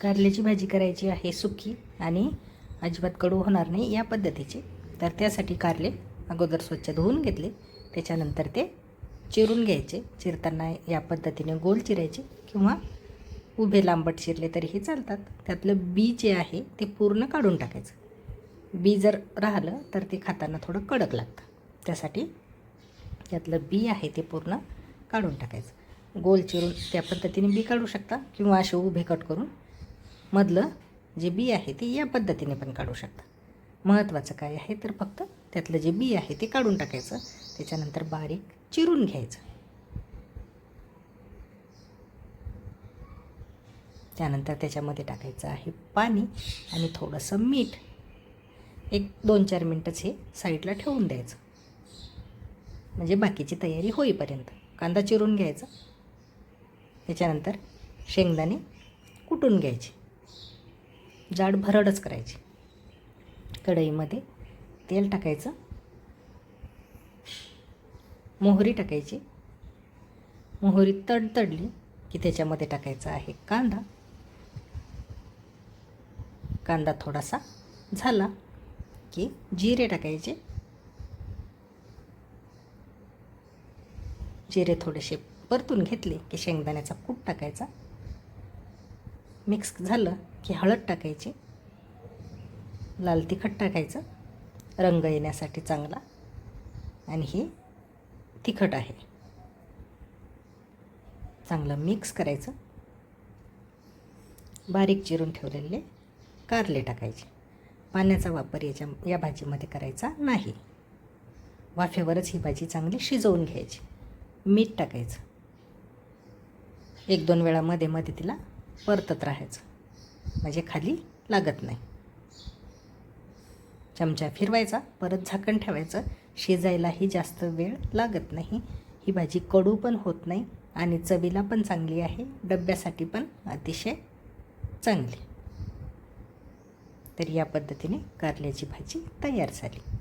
कारल्याची भाजी करायची आहे सुकी आणि अजिबात कडू होणार नाही या पद्धतीची. तर त्यासाठी कारले अगोदर स्वच्छ धुवून घेतले. त्याच्यानंतर ते चिरून घ्यायचे. चिरताना या पद्धतीने गोल चिरायचे किंवा उभे लांबट चिरले तरीही चालतात. त्यातलं बी जे आहे ते पूर्ण काढून टाकायचं. बी जर राहिलं तर ते खाताना थोडं कडक लागतं. त्यासाठी त्यातलं बी आहे ते पूर्ण काढून टाकायचं. गोल चिरून त्या पद्धतीने बी काढू शकता किंवा असे उभे कट करून मधलं जे बी आहे ते या पद्धतीने पण काढू शकता. महत्त्वाचं काय आहे तर फक्त त्यातलं जे बी आहे ते काढून टाकायचं. त्याच्यानंतर बारीक चिरून घ्यायचं. त्यानंतर त्याच्यामध्ये टाकायचं आहे पाणी आणि थोडंसं मीठ. एक 2-4 मिनटंच हे साईडला ठेवून द्यायचं म्हणजे बाकीची तयारी होईपर्यंत. कांदा चिरून घ्यायचा. त्याच्यानंतर शेंगदाणे कुटून घ्यायचे. जाड भरडच करायची. कढईमध्ये तेल टाकायचं. मोहरी टाकायची. मोहरी तडतडली की त्याच्यामध्ये टाकायचा आहे कांदा. कांदा थोडासा झाला की जिरे टाकायचे. जिरे थोडेसे परतून घेतले की शेंगदाण्याचा कूट टाकायचा. मिक्स झालं की हळद टाकायची. लाल तिखट टाकायचं रंग येण्यासाठी चांगला. आणि हे तिखट आहे. चांगलं मिक्स करायचं. बारीक चिरून ठेवलेले कारले टाकायचे. पाण्याचा वापर या भाजीमध्ये करायचा नाही. वाफेवरच ही भाजी चांगली शिजवून घ्यायची. मीठ टाकायचं. 1-2 वेळा मध्ये मध्ये तिला परतत राहायचं म्हणजे खाली लागत नाही. चमचा फिरवायचा. परत झाकण ठेवायचं. शिजायलाही जास्त वेळ लागत नाही. ही भाजी कडू पण होत नाही आणि चवीला पण चांगली आहे. डब्यासाठी पण अतिशय चांगली. तर या पद्धतीने कारल्याची भाजी तयार झाली.